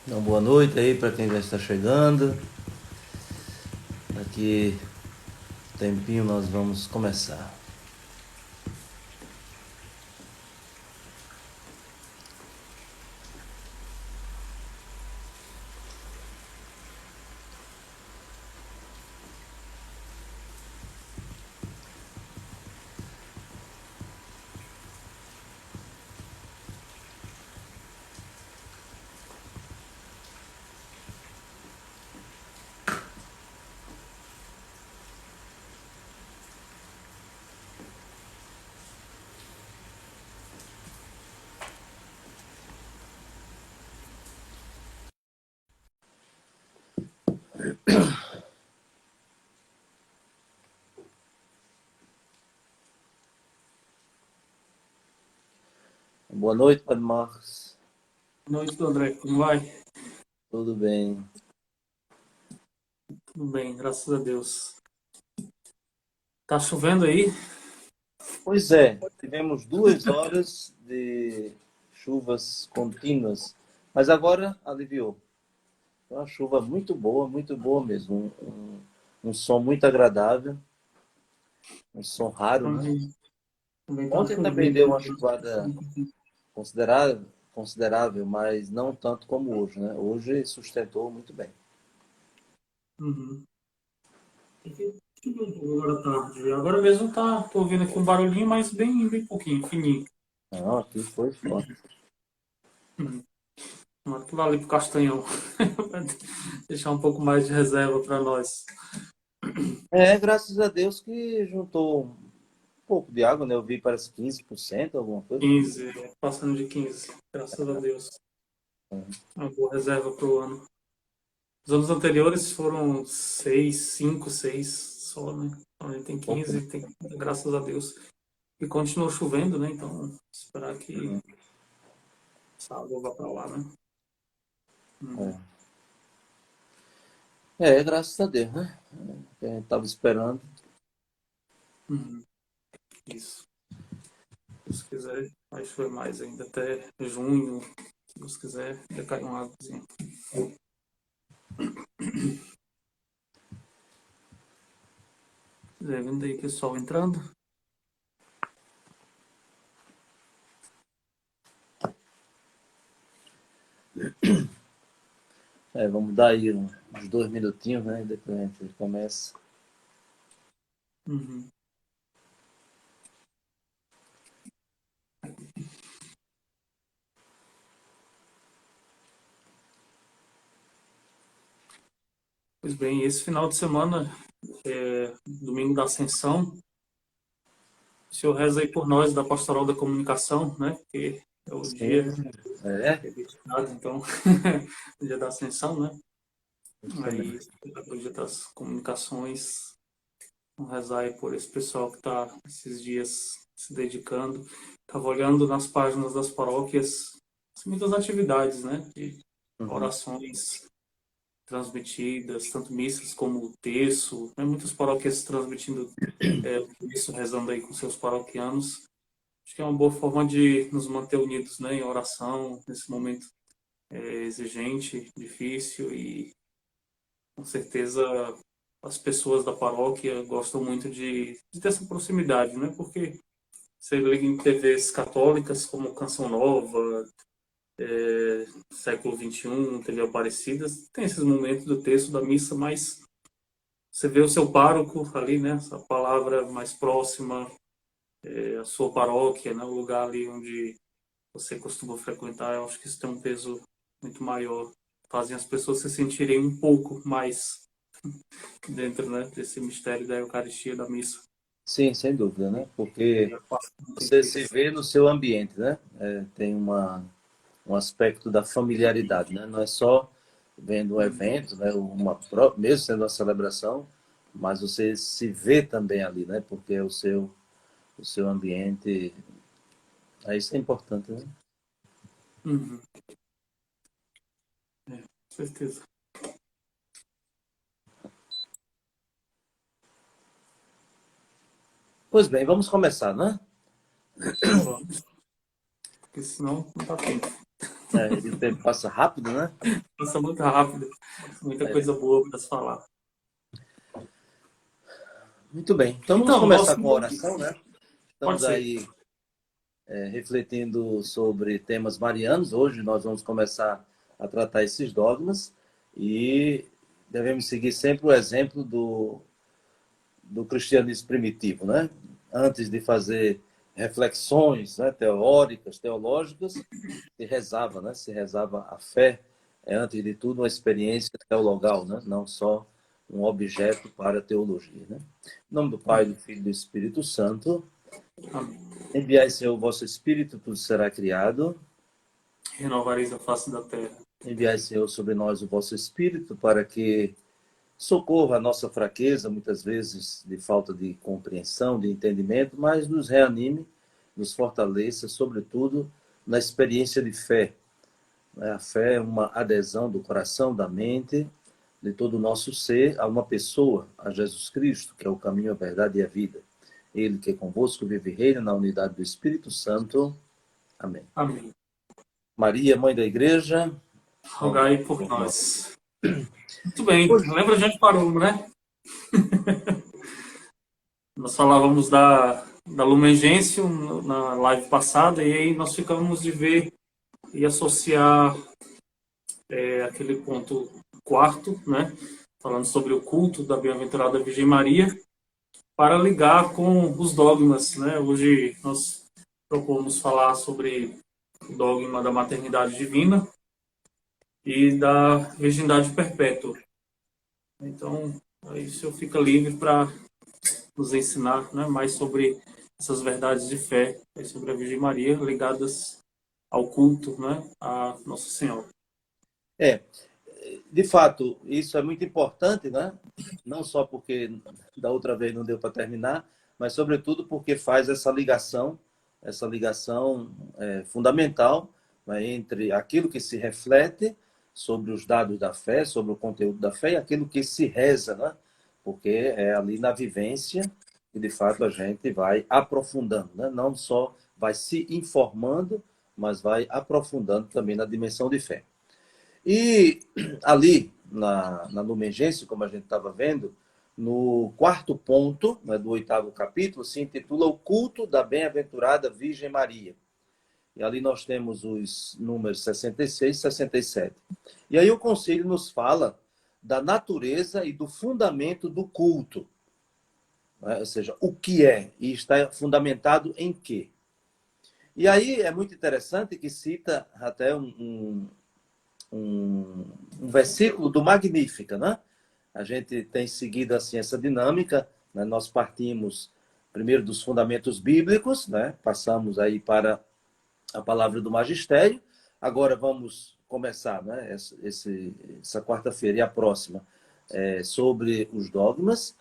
Então, boa noite aí para quem já está chegando. Daqui a tempinho nós vamos começar. Boa noite, Padre Marcos. Boa noite, André. Como vai? Tudo bem? Tudo bem, graças a Deus. Tá chovendo aí? Pois é, tivemos 2 horas de chuvas contínuas, mas agora aliviou. Foi uma chuva muito boa mesmo. Um som muito agradável, um som raro, né? Também, também tá Ontem também chovendo. deu uma chuvada considerável, considerável, mas não tanto como hoje, né? Hoje sustentou muito bem. Uhum. Choveu um pouco agora à tarde. Agora mesmo tô ouvindo aqui um barulhinho, mas bem pouquinho, fininho. Não, aqui foi forte. Uhum. Tomara que vá ali pro Castanhão. Pra deixar um pouco mais de reserva para nós. É, graças a Deus que juntou um pouco de água, né? Eu vi parece 15%, alguma coisa. 15, passando de 15, graças a Deus. Uma boa reserva pro ano. Os anos anteriores foram 6, 5, 6 só, né? Então, a gente tem Pouco, né? 15, graças a Deus. E continua chovendo, né? Então, esperar que essa água vá para lá, né? Uhum. É, graças a Deus, né? A gente estava esperando. Uhum. Isso. Se Deus quiser, vai chover mais ainda até junho. Se Deus quiser, vai cair uma águazinha. Vendo aí que o sol entrando. É, vamos dar aí uns 2 minutinhos, né? Depois a gente começa. Uhum. Pois bem, esse final de semana, domingo da Ascensão, o senhor reza aí por nós da Pastoral da Comunicação, né? Que é o dia Sim, é, que é dedicado, então, o dia da Ascensão, né? isso Aí, mesmo. o dia das comunicações. Vamos rezar aí por esse pessoal que está esses dias se dedicando. Estava olhando nas páginas das paróquias, muitas atividades, né? De Uhum. orações transmitidas, tanto missas como o terço, né? Muitas paróquias transmitindo o terço, rezando aí com seus paroquianos. Acho que é uma boa forma de nos manter unidos, né? Em oração, nesse momento exigente, difícil e com certeza as pessoas da paróquia gostam muito de ter essa proximidade, né? Porque você liga em TVs católicas como Canção Nova, Século XXI, TV Aparecidas, tem esses momentos do texto da missa, mas você vê o seu pároco ali, né? Essa palavra mais próxima, a sua paróquia, né? O lugar ali onde você costuma frequentar, eu acho que isso tem um peso muito maior. Fazem as pessoas se sentirem um pouco mais dentro, né, desse mistério da Eucaristia, da missa. Sim, sem dúvida, né? Porque É fácil você se deles. vê no seu ambiente, né? É, tem um aspecto da familiaridade, né? Não é só vendo um evento, né? Mesmo sendo uma celebração, mas você se vê também ali, né? Porque é o seu ambiente, isso é importante, né? Uhum. Com certeza. Pois bem, vamos começar, né? Vamos. Porque senão não dá tempo. O tempo passa rápido, né? Passa muito rápido. Muita coisa boa para se falar. Muito bem. Então vamos Então, começar nosso... com a oração, né? Pode Estamos ser. aí refletindo sobre temas marianos. Hoje nós vamos começar a tratar esses dogmas e devemos seguir sempre o exemplo do cristianismo primitivo, né? Antes de fazer reflexões, né, teóricas, teológicas, se rezava, né? Se rezava a fé é antes de tudo uma experiência teologal, né? Não só um objeto para a teologia, né? Em nome do Pai, do Filho e do Espírito Santo. Amém. Enviai, Senhor, o vosso Espírito, tudo será criado. Renovareis a face da terra. Enviai, Senhor, sobre nós o vosso Espírito, para que socorra a nossa fraqueza, muitas vezes de falta de compreensão, de entendimento, mas nos reanime, nos fortaleça, sobretudo na experiência de fé. A fé é uma adesão do coração, da mente, de todo o nosso ser a uma pessoa, a Jesus Cristo, que é o caminho, a verdade e a vida. Ele que é convosco vive e reina na unidade do Espírito Santo. Amém. Amém. Maria, Mãe da Igreja, Rogai por nós. Muito bem. Lembra a gente parou, né? Nós falávamos da Lumen Gentium na live passada e aí nós ficamos de ver e associar aquele ponto quarto, né? Falando sobre o culto da Bem-aventurada Virgem Maria, para ligar com os dogmas, né? Hoje nós propomos falar sobre o dogma da maternidade divina e da virgindade perpétua. Então, aí o senhor fica livre para nos ensinar, né, mais sobre essas verdades de fé, sobre a Virgem Maria, ligadas ao culto, né, a Nossa Senhora. De fato, isso é muito importante, né? Não só porque da outra vez não deu para terminar, mas sobretudo porque faz essa ligação fundamental, né, entre aquilo que se reflete sobre os dados da fé, sobre o conteúdo da fé, e aquilo que se reza, né? Porque é ali na vivência que de fato a gente vai aprofundando, né? Não só vai se informando, mas vai aprofundando também na dimensão de fé. E ali, na Lumen Gentium, como a gente estava vendo, no quarto ponto, né, do 8º capítulo, se intitula O Culto da Bem-aventurada Virgem Maria. E ali nós temos os números 66 e 67. E aí o concílio nos fala da natureza e do fundamento do culto. Né? Ou seja, o que é e está fundamentado em quê? E aí é muito interessante que cita até um versículo do Magnífica, né? A gente tem seguido assim essa dinâmica, né? Nós partimos primeiro dos fundamentos bíblicos, né? Passamos aí para a palavra do magistério. Agora vamos começar, né? Essa quarta-feira e a próxima sobre os dogmas.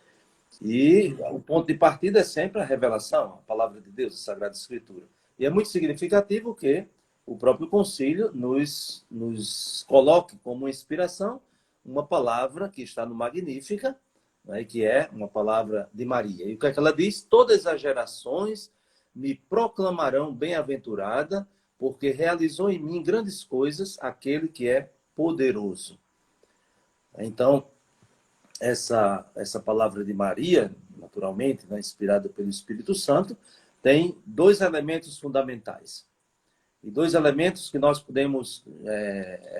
E o ponto de partida é sempre a revelação, a palavra de Deus, a Sagrada Escritura. E é muito significativo que o próprio concílio nos coloque como inspiração uma palavra que está no Magnífica, né, que é uma palavra de Maria. E o que é que ela diz? Todas as gerações me proclamarão bem-aventurada, porque realizou em mim grandes coisas aquele que é poderoso. Então, essa palavra de Maria, naturalmente, né, inspirada pelo Espírito Santo, tem dois elementos fundamentais. E dois elementos que nós podemos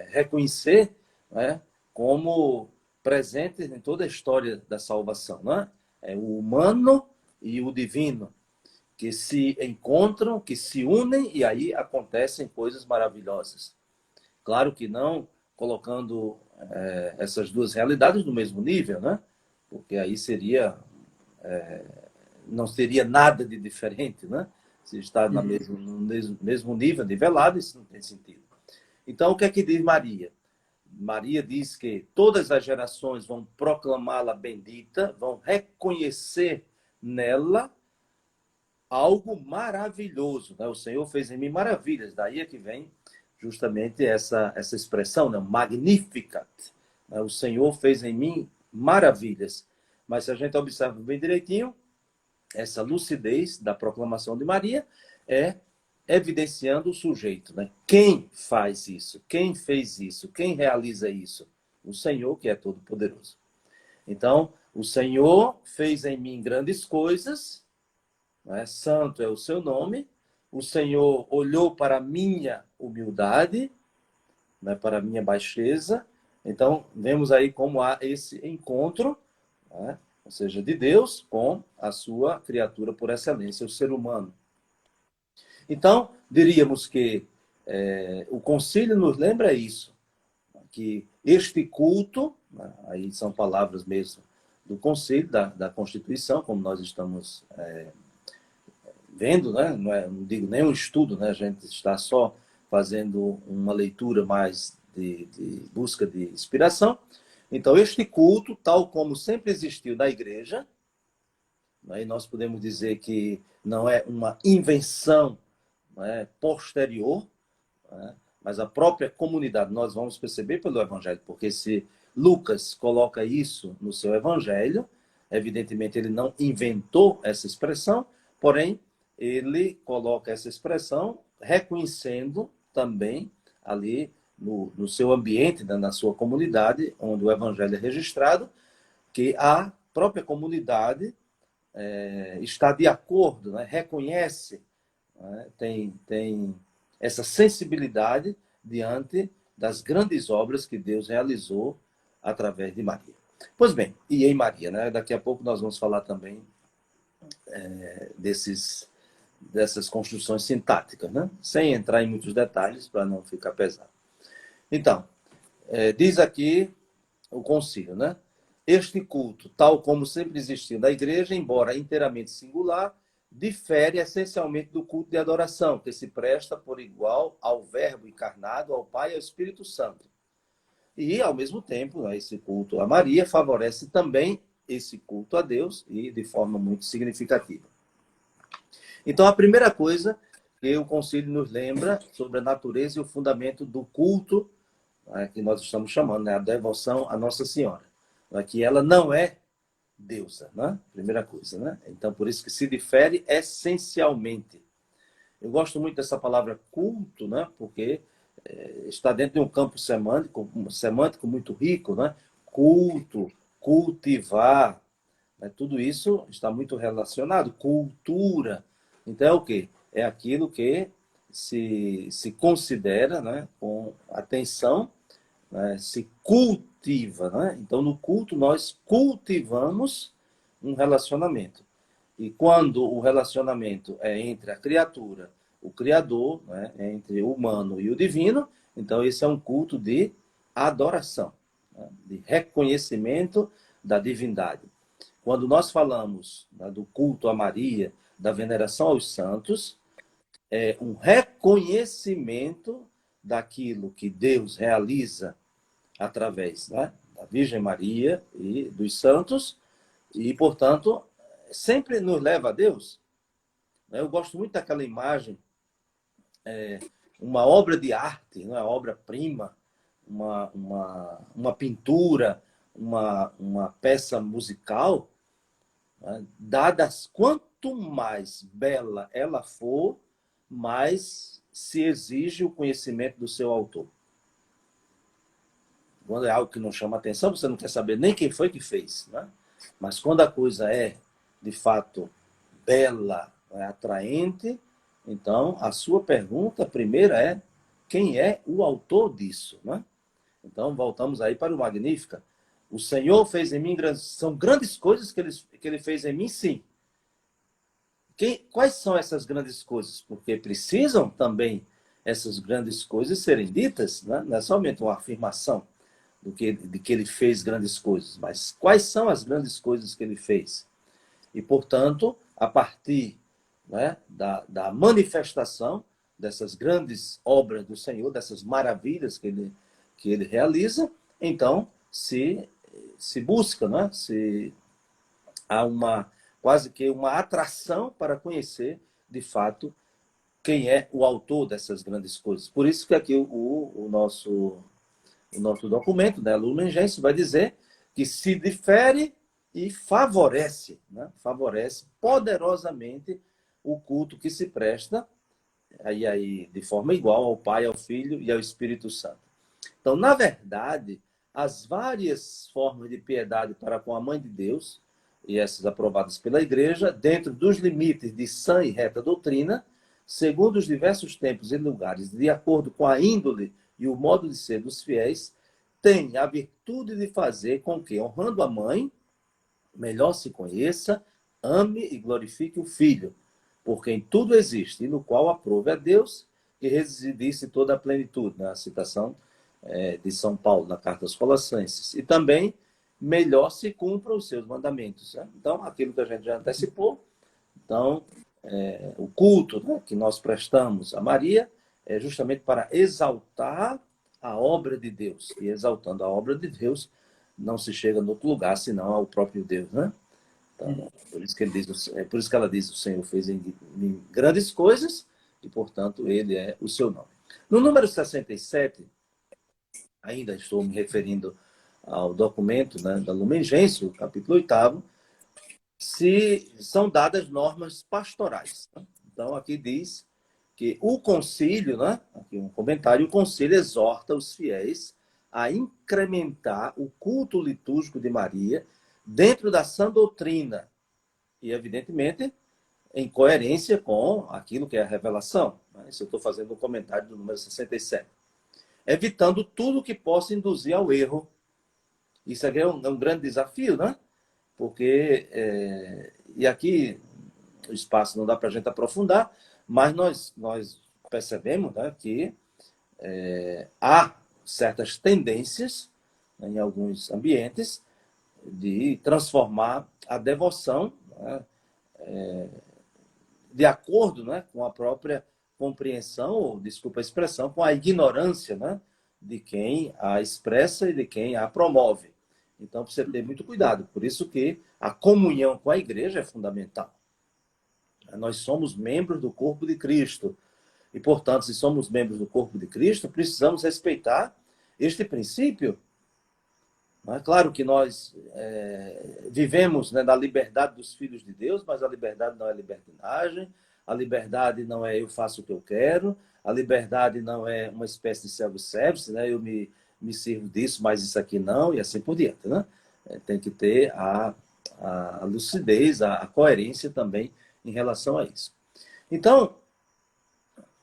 reconhecer, né, como presentes em toda a história da salvação. Né? É o humano e o divino, que se encontram, que se unem, e aí acontecem coisas maravilhosas. Claro que não colocando essas duas realidades no mesmo nível, né? Porque aí não seria nada de diferente, né? Se está no mesmo nível, nivelado, isso não tem sentido. Então, o que é que diz Maria? Maria diz que todas as gerações vão proclamá-la bendita, vão reconhecer nela algo maravilhoso. Né? O Senhor fez em mim maravilhas. Daí é que vem justamente essa expressão, né? Magnificat. Né? O Senhor fez em mim maravilhas. Mas se a gente observa bem direitinho, essa lucidez da proclamação de Maria é evidenciando o sujeito, né? Quem faz isso? Quem fez isso? Quem realiza isso? O Senhor, que é todo-poderoso. Então, o Senhor fez em mim grandes coisas, né? Santo é o seu nome. O Senhor olhou para a minha humildade, né? Para a minha baixeza. Então, vemos aí como há esse encontro, né? Ou seja, de Deus com a sua criatura por excelência, o ser humano. Então, diríamos que o concílio nos lembra isso, que este culto, né, aí são palavras mesmo do concílio, da Constituição, como nós estamos vendo, né? Não digo nem um estudo, né? A gente está só fazendo uma leitura mais de busca de inspiração. Então, este culto, tal como sempre existiu na igreja, né, e nós podemos dizer que não é uma invenção, né, posterior, né, mas a própria comunidade, nós vamos perceber pelo Evangelho, porque se Lucas coloca isso no seu Evangelho, evidentemente ele não inventou essa expressão, porém ele coloca essa expressão reconhecendo também ali no seu ambiente, na sua comunidade, onde o Evangelho é registrado, que a própria comunidade está de acordo, né, reconhece, né, tem essa sensibilidade diante das grandes obras que Deus realizou através de Maria. Pois bem, e em Maria, né? Daqui a pouco nós vamos falar também dessas construções sintáticas, né? Sem entrar em muitos detalhes para não ficar pesado. Então, diz aqui o concílio, né? Este culto, tal como sempre existiu na igreja, embora inteiramente singular, difere essencialmente do culto de adoração, que se presta por igual ao Verbo encarnado, ao Pai e ao Espírito Santo. E, ao mesmo tempo, né, esse culto a Maria favorece também esse culto a Deus e de forma muito significativa. Então, a primeira coisa que o concílio nos lembra sobre a natureza e o fundamento do culto, né, que nós estamos chamando, né, a devoção à Nossa Senhora, né, que ela não é deusa, né? Primeira coisa, né? Então, por isso que se difere essencialmente. Eu gosto muito dessa palavra culto, né? Porque está dentro de um campo semântico muito rico, né? Culto, cultivar, né? Tudo isso está muito relacionado. Cultura. Então, é o quê? É aquilo que se considera, né, com atenção, né, se cultiva, né? Então, no culto, nós cultivamos um relacionamento. E quando o relacionamento é entre a criatura, o Criador, né, entre o humano e o divino, então esse é um culto de adoração, né, de reconhecimento da divindade. Quando nós falamos, né, do culto a Maria, da veneração aos santos, é um reconhecimento daquilo que Deus realiza através, né, da Virgem Maria e dos santos, e, portanto, sempre nos leva a Deus. Eu gosto muito daquela imagem, uma obra de arte, uma obra-prima, uma pintura, uma peça musical, né, dadas, quanto mais bela ela for, mais se exige o conhecimento do seu autor. Quando é algo que não chama atenção, você não quer saber nem quem foi que fez, né? Mas quando a coisa é, de fato, bela, atraente, então a sua pergunta primeira é: quem é o autor disso, né? Então voltamos aí para o Magnífica. O Senhor fez em mim são grandes coisas que ele fez em mim, sim. Quais são essas grandes coisas? Porque precisam também essas grandes coisas serem ditas, né? Não é somente uma afirmação de que ele fez grandes coisas, mas quais são as grandes coisas que ele fez? E, portanto, a partir, né, da manifestação dessas grandes obras do Senhor, dessas maravilhas que ele realiza, então se busca, né, há quase que uma atração para conhecer, de fato, quem é o autor dessas grandes coisas. Por isso que aqui o nosso documento, né, Lumen Gentium, vai dizer que se difere e favorece, né, favorece poderosamente o culto que se presta aí de forma igual ao Pai, ao Filho e ao Espírito Santo. Então, na verdade, as várias formas de piedade para com a Mãe de Deus, e essas aprovadas pela Igreja, dentro dos limites de sã e reta doutrina, segundo os diversos tempos e lugares, de acordo com a índole e o modo de ser dos fiéis, tem a virtude de fazer com que, honrando a mãe, melhor se conheça, ame e glorifique o Filho, por quem tudo existe e no qual aprove a Deus que residisse toda a plenitude, né? A citação de São Paulo na carta aos Colossenses. E também melhor se cumpram os seus mandamentos. Né? Então, aquilo que a gente já antecipou, então, o culto, né, que nós prestamos a Maria é justamente para exaltar a obra de Deus. E exaltando a obra de Deus, não se chega em outro lugar, senão ao próprio Deus, né? Então, por isso que ele diz, por isso que ela diz, o Senhor fez em grandes coisas, e, portanto, ele é o seu nome. No número 67, ainda estou me referindo ao documento, né, da Lumen Gentium, capítulo 8º, se são dadas normas pastorais. Né? Então, aqui diz que o concílio, né, aqui um comentário, o concílio exorta os fiéis a incrementar o culto litúrgico de Maria dentro da sã doutrina e, evidentemente, em coerência com aquilo que é a revelação. Né? Isso eu estou fazendo um comentário do número 67. Evitando tudo que possa induzir ao erro. Isso aqui é um grande desafio, né? Porque, e aqui o espaço não dá para a gente aprofundar, mas nós percebemos, né, que há certas tendências, né, em alguns ambientes de transformar a devoção, né, de acordo, né, com a própria compreensão, ou, desculpa a expressão, com a ignorância, né, de quem a expressa e de quem a promove. Então, precisa ter muito cuidado. Por isso que a comunhão com a igreja é fundamental. Nós somos membros do corpo de Cristo. E, portanto, se somos membros do corpo de Cristo, precisamos respeitar este princípio. É claro que nós vivemos, né, na liberdade dos filhos de Deus, mas a liberdade não é libertinagem, a liberdade não é eu faço o que eu quero, a liberdade não é uma espécie de self-service, né? Eu me sirvo disso, mas isso aqui não, e assim por diante. Né? Tem que ter a lucidez, a coerência também em relação a isso. Então,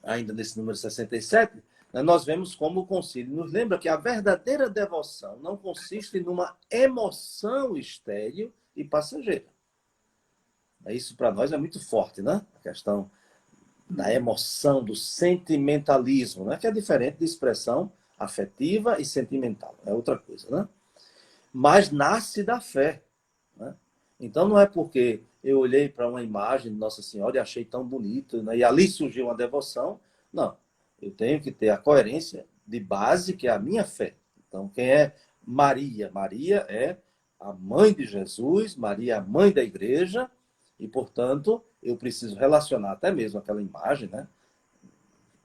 ainda nesse número 67, nós vemos como o concílio nos lembra que a verdadeira devoção não consiste numa emoção estéril e passageira. Isso para nós é muito forte, né? A questão da emoção, do sentimentalismo, né? Que é diferente de expressão afetiva e sentimental. É outra coisa, né? Mas nasce da fé. Né? Então não é porque eu olhei para uma imagem de Nossa Senhora e achei tão bonito, né? E ali surgiu uma devoção. Não. Eu tenho que ter a coerência de base, que é a minha fé. Então, quem é Maria? Maria é a mãe de Jesus, Maria é a mãe da igreja, e, portanto, eu preciso relacionar até mesmo aquela imagem, né?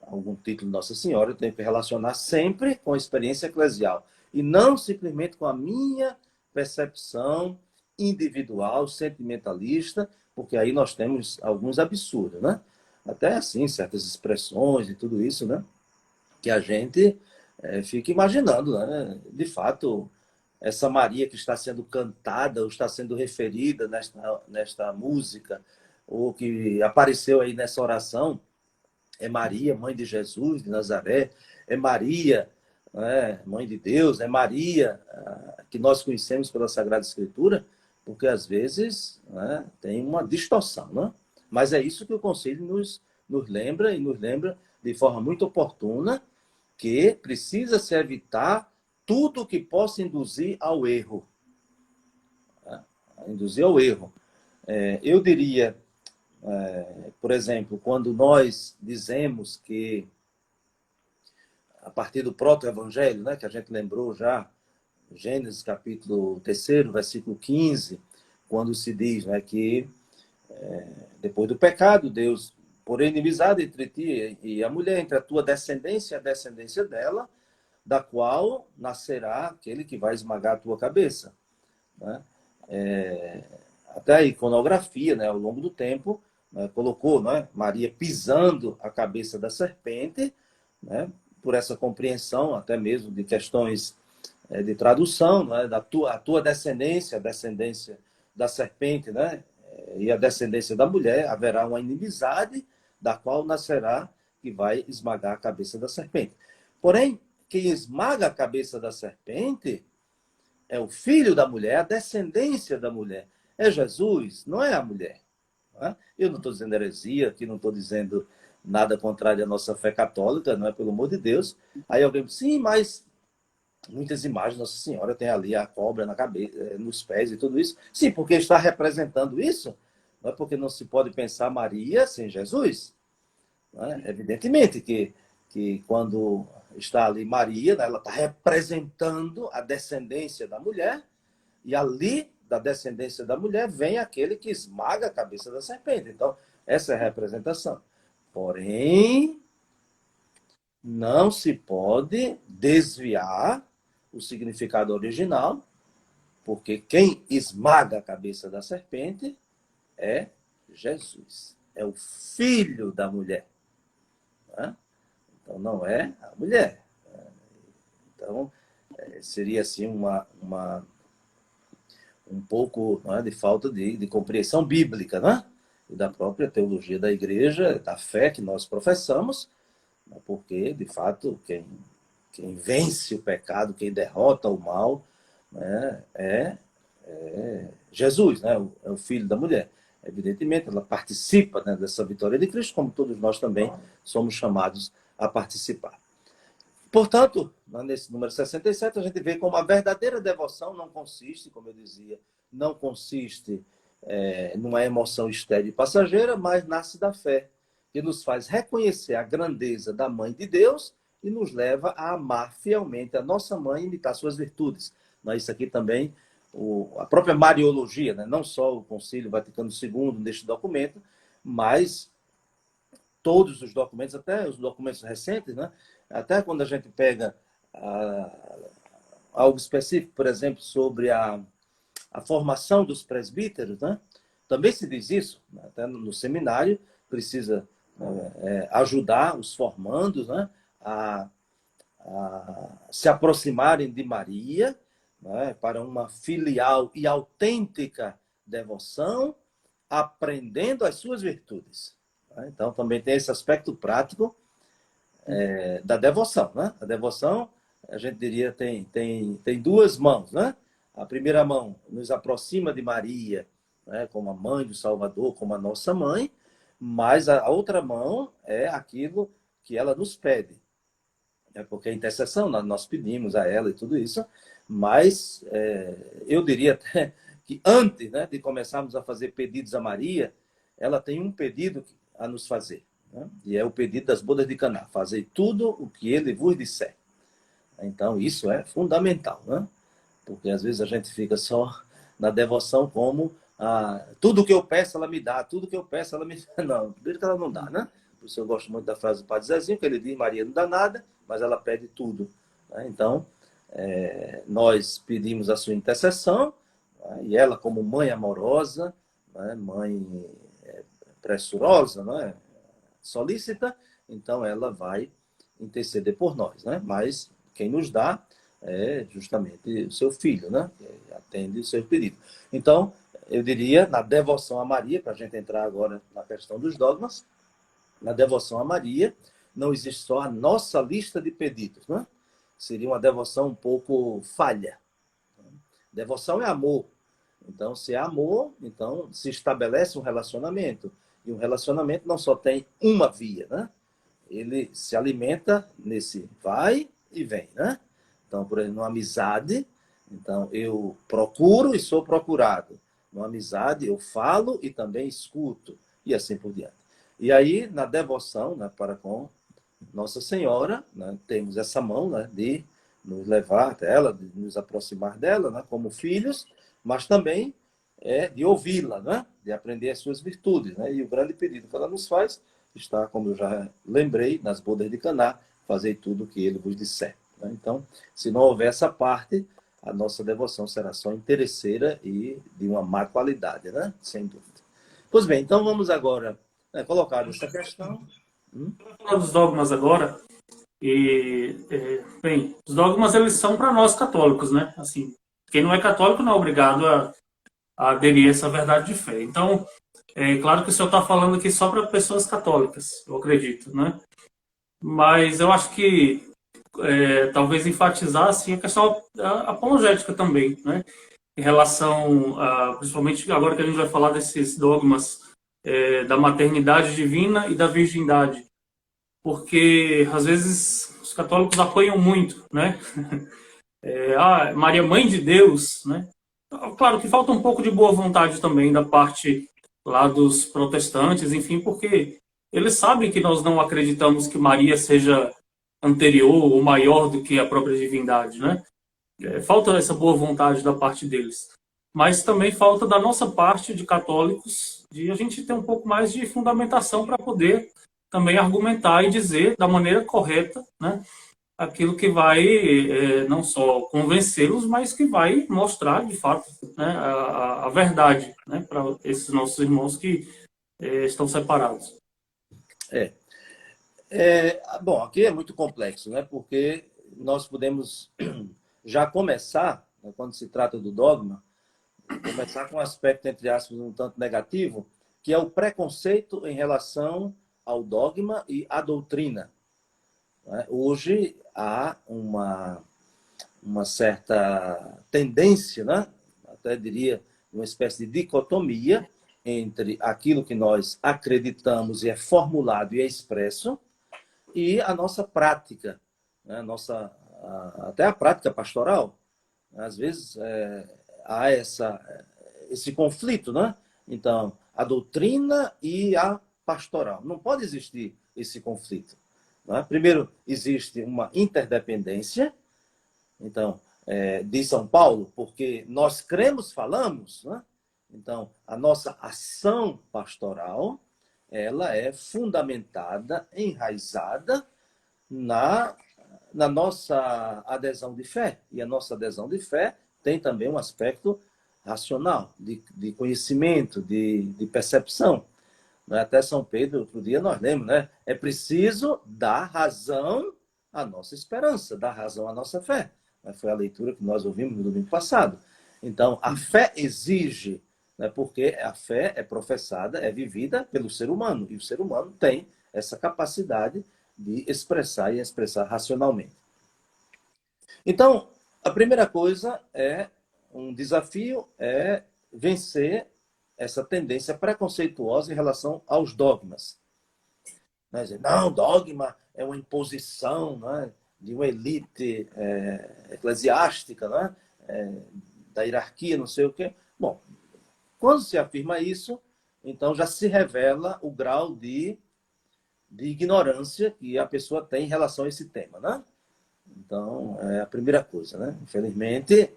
Algum título de Nossa Senhora, eu tenho que relacionar sempre com a experiência eclesial, e não simplesmente com a minha percepção individual, sentimentalista, porque aí nós temos alguns absurdos, né? Até assim, certas expressões e tudo isso, né? Que a gente fica imaginando, né? De fato, essa Maria que está sendo cantada ou está sendo referida nesta música, ou que apareceu aí nessa oração, é Maria, mãe de Jesus, de Nazaré, é Maria, né, mãe de Deus, é Maria, que nós conhecemos pela Sagrada Escritura, porque às vezes, né, tem uma distorção, né? Mas é isso que o Concílio nos lembra, e nos lembra de forma muito oportuna, que precisa se evitar tudo que possa induzir ao erro. Né? Induzir ao erro. Eu diria, por exemplo, quando nós dizemos que, a partir do proto-evangelho, né, que a gente lembrou já, Gênesis capítulo 3º, versículo 15, quando se diz, né, que depois do pecado, Deus, por inimizade entre ti e a mulher, entre a tua descendência e a descendência dela, da qual nascerá aquele que vai esmagar a tua cabeça. Né? Até a iconografia, né, ao longo do tempo, né, colocou, né, Maria pisando a cabeça da serpente, né, por essa compreensão até mesmo de questões de tradução, né, a tua descendência, a descendência da serpente, né, e a descendência da mulher, haverá uma inimizade da qual nascerá que vai esmagar a cabeça da serpente. Porém, quem esmaga a cabeça da serpente é o filho da mulher, a descendência da mulher. É Jesus, não é a mulher. Não é? Eu não estou dizendo heresia, aqui não estou dizendo nada contrário à nossa fé católica, não é? Pelo amor de Deus. Aí alguém diz, sim, mas muitas imagens, Nossa Senhora tem ali a cobra na cabeça, nos pés e tudo isso. Sim, porque está representando isso. Não é porque não se pode pensar Maria sem Jesus. Não é? Evidentemente que quando está ali Maria, né, ela está representando a descendência da mulher, e ali da descendência da mulher vem aquele que esmaga a cabeça da serpente. Então, essa é a representação. Porém, não se pode desviar o significado original, porque quem esmaga a cabeça da serpente é Jesus. É o filho da mulher. Né? Então, não é a mulher. Então, seria assim um pouco, não é, de falta de compreensão bíblica, né? E da própria teologia da igreja, da fé que nós professamos, porque, de fato, quem vence o pecado, quem derrota o mal, né, é Jesus, né? É o filho da mulher. Evidentemente, ela participa, né, dessa vitória de Cristo, como todos nós também somos chamados a participar. Portanto, nesse número 67, a gente vê como a verdadeira devoção não consiste, como eu dizia, não consiste numa emoção estéril e passageira, mas nasce da fé, que nos faz reconhecer a grandeza da Mãe de Deus e nos leva a amar fielmente a nossa mãe e imitar suas virtudes. Isso aqui também, a própria Mariologia, né? Não só o Concílio Vaticano II neste documento, mas todos os documentos, até os documentos recentes, né? Até quando a gente pega algo específico, por exemplo, sobre a formação dos presbíteros, né? Também se diz isso, né? Até no seminário, precisa ajudar os formandos, né? a se aproximarem de Maria, né? Para uma filial e autêntica devoção, aprendendo as suas virtudes. Então, também tem esse aspecto prático da devoção. Né? A devoção, a gente diria, tem duas mãos. Né? A primeira mão nos aproxima de Maria, né? Como a mãe do Salvador, como a nossa mãe, mas a outra mão é aquilo que ela nos pede. Porque a intercessão, nós pedimos a ela e tudo isso, mas eu diria até que antes, né, de começarmos a fazer pedidos a Maria, ela tem um pedido a nos fazer, né? E é o pedido das bodas de Caná: fazei tudo o que ele vos disser. Então, isso é fundamental, né? Porque às vezes a gente fica só na devoção como tudo que eu peço ela me dá, tudo que eu peço ela me dá. Não, primeiro que ela não dá, né? Por isso eu gosto muito da frase do Padre Zezinho, que ele diz: Maria não dá nada, mas ela pede tudo. Né? Então, nós pedimos a sua intercessão, né? E ela, como mãe amorosa, né? Mãe pressurosa, né? Solícita, então ela vai interceder por nós. Né? Mas quem nos dá é justamente o seu filho, né? Que atende o seu pedido. Então, eu diria, na devoção a Maria, para a gente entrar agora na questão dos dogmas, na devoção a Maria, não existe só a nossa lista de pedidos, né? Seria uma devoção um pouco falha. Devoção é amor. Então, se é amor, então se estabelece um relacionamento. E um relacionamento não só tem uma via, né? Ele se alimenta nesse vai e vem, né? Então, por exemplo, numa amizade, então eu procuro e sou procurado. Numa amizade, eu falo e também escuto, e assim por diante. E aí, na devoção, né, para com Nossa Senhora, né, temos essa mão, né, de nos levar até ela, de nos aproximar dela, né, como filhos, mas também de ouvi-la, né, de aprender as suas virtudes. Né, e o grande pedido que ela nos faz está, como eu já lembrei, nas bodas de Caná: fazei tudo o que ele vos disser. Né? Então, se não houver essa parte, a nossa devoção será só interesseira e de uma má qualidade, né? Sem dúvida. Pois bem, então vamos agora colocar essa questão. Vou falar dos dogmas agora. Bem, os dogmas eles são para nós católicos, né? Assim, quem não é católico não é obrigado a aderir a essa verdade de fé. Então, é claro que o senhor está falando aqui só para pessoas católicas, eu acredito, né? Mas eu acho que talvez enfatizar assim, a questão apologética também, né? Em relação, principalmente agora que a gente vai falar desses dogmas da maternidade divina e da virgindade, porque às vezes os católicos apoiam muito, né? Maria, mãe de Deus, né? Claro que falta um pouco de boa vontade também da parte lá dos protestantes, enfim, porque eles sabem que nós não acreditamos que Maria seja anterior ou maior do que a própria divindade, né? Falta essa boa vontade da parte deles. Mas também falta da nossa parte de católicos de a gente ter um pouco mais de fundamentação para poder também argumentar e dizer da maneira correta, né? Aquilo que vai não só convencê-los, mas que vai mostrar, de fato, né, a verdade, né, para esses nossos irmãos que estão separados. Bom, aqui é muito complexo, né? Porque nós podemos já começar, né, quando se trata do dogma, começar com um aspecto, entre aspas, um tanto negativo, que é o preconceito em relação ao dogma e à doutrina. Hoje há uma certa tendência, né? Até diria uma espécie de dicotomia entre aquilo que nós acreditamos e é formulado e é expresso e a nossa prática, né? Até a prática pastoral. Às vezes há esse conflito, né? Então, a doutrina e a pastoral. Não pode existir esse conflito. Né? Primeiro, existe uma interdependência. Então, de São Paulo, porque nós cremos, falamos, né? Então, a nossa ação pastoral, ela é fundamentada, enraizada na nossa adesão de fé. E a nossa adesão de fé tem também um aspecto racional, de conhecimento, de percepção. Até São Pedro, outro dia nós lemos, né? É preciso dar razão à nossa esperança, dar razão à nossa fé. Foi a leitura que nós ouvimos no domingo passado. Então, a fé exige, né? Porque a fé é professada, é vivida pelo ser humano. E o ser humano tem essa capacidade de expressar e expressar racionalmente. Então, a primeira coisa um desafio é vencer essa tendência preconceituosa em relação aos dogmas. Não, dogma é uma imposição, né, de uma elite eclesiástica, né, da hierarquia, não sei o quê. Bom, quando se afirma isso, então já se revela o grau de ignorância que a pessoa tem em relação a esse tema, né? Então, é a primeira coisa, né? Infelizmente,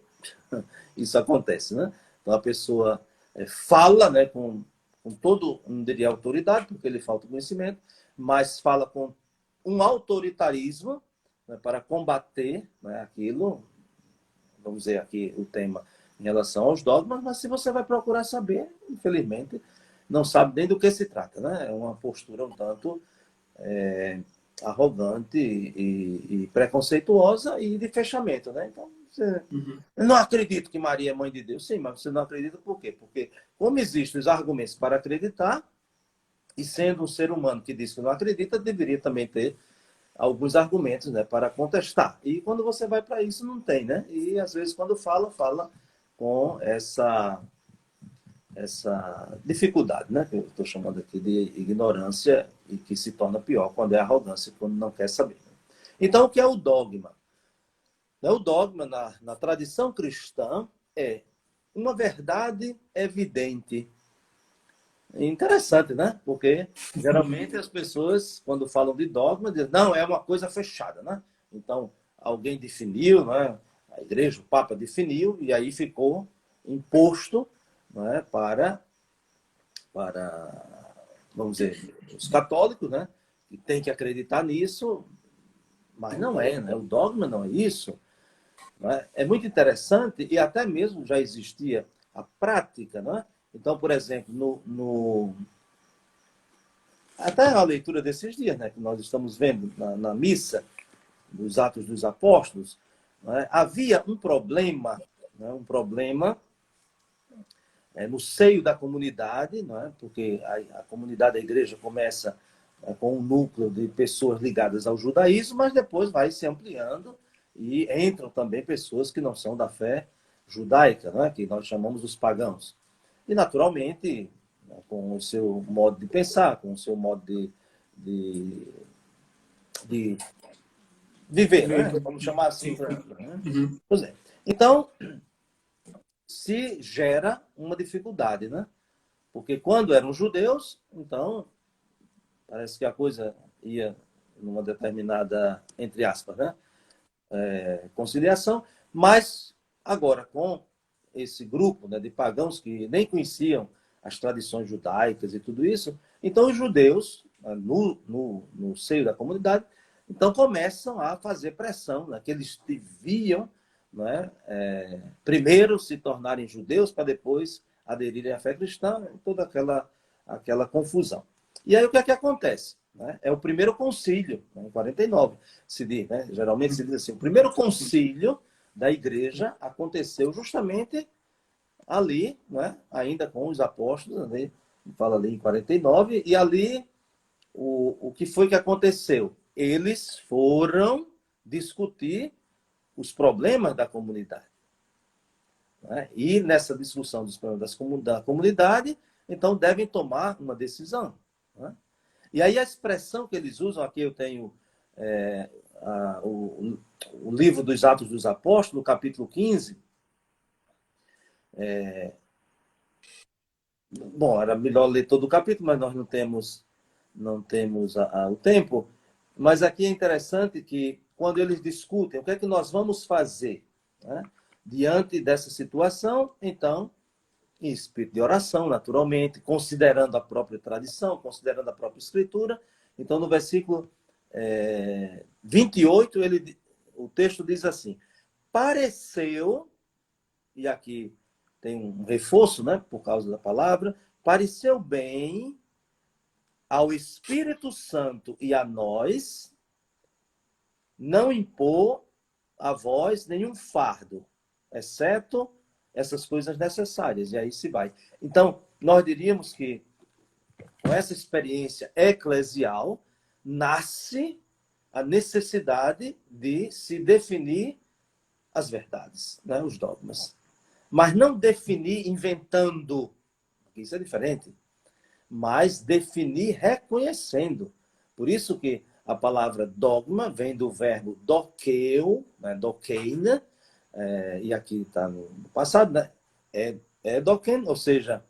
isso acontece, né? Então, a pessoa fala, né, com todo, não diria autoridade, porque ele falta conhecimento, mas fala com um autoritarismo, né, para combater, né, aquilo, vamos dizer aqui o tema em relação aos dogmas, mas se você vai procurar saber, infelizmente, não sabe nem do que se trata, né? É uma postura um tanto arrogante e preconceituosa e de fechamento, né? Então, eu não acredito que Maria é mãe de Deus. Sim, mas você não acredita por quê? Porque como existem os argumentos para acreditar, e sendo um ser humano que diz que não acredita, deveria também ter alguns argumentos, né, para contestar. E quando você vai para isso, não tem, né? E às vezes quando fala com essa dificuldade, né? Que eu estou chamando aqui de ignorância e que se torna pior quando é arrogância, quando não quer saber. Então, o que é o dogma? O dogma, na tradição cristã, é uma verdade evidente. Interessante, né? Porque geralmente as pessoas, quando falam de dogma, dizem, não, é uma coisa fechada, né? Então, alguém definiu, né? A igreja, o Papa definiu, e aí ficou imposto, né, para, vamos dizer, os católicos, né? Que tem que acreditar nisso, mas não é, né? O dogma não é isso. Não é? É muito interessante, e até mesmo já existia a prática, né, Então, por exemplo, até a leitura desses dias, né, que nós estamos vendo na missa, dos Atos dos Apóstolos, né, havia um problema, né, no seio da comunidade, não é? Porque a comunidade da igreja começa com um núcleo de pessoas ligadas ao judaísmo, mas depois vai se ampliando e entram também pessoas que não são da fé judaica, não é? Que nós chamamos os pagãos. E, naturalmente, né, com o seu modo de pensar, com o seu modo de viver, né? Vamos chamar assim. Né? Uhum. Pois é. Então, se gera uma dificuldade, né? Porque quando eram judeus, então, parece que a coisa ia numa determinada, entre aspas, né? Conciliação, mas agora com esse grupo, né, de pagãos que nem conheciam as tradições judaicas e tudo isso, então os judeus, no seio da comunidade, então começam a fazer pressão, né, que eles deviam, né, primeiro se tornarem judeus para depois aderirem à fé cristã, toda aquela confusão. E aí o que é que acontece? Né? É o primeiro concílio, né, em 49, se diz, né? Geralmente se diz assim, o primeiro concílio da igreja aconteceu justamente ali, né? Ainda com os apóstolos, né? Fala ali em 49, e ali o que foi que aconteceu? Eles foram discutir os problemas da comunidade. Né? E nessa discussão dos problemas da comunidade, então devem tomar uma decisão. Né? E aí a expressão que eles usam, aqui eu tenho o livro dos Atos dos Apóstolos, no capítulo 15. Bom, era melhor ler todo o capítulo, mas nós não temos o tempo. Mas aqui é interessante que, quando eles discutem o que é que nós vamos fazer, né, diante dessa situação, então, em espírito de oração, naturalmente, considerando a própria tradição, considerando a própria escritura. Então, no versículo 28, o texto diz assim: pareceu, e aqui tem um reforço, né, por causa da palavra, pareceu bem ao Espírito Santo e a nós não impor a vós nenhum fardo, exceto essas coisas necessárias. E aí se vai. Então, nós diríamos que com essa experiência eclesial nasce a necessidade de se definir as verdades, né, os dogmas. Mas não definir inventando, isso é diferente, mas definir reconhecendo. Por isso que a palavra dogma vem do verbo dokeu, né, dokeina, e aqui está no passado, né? Doken, ou seja,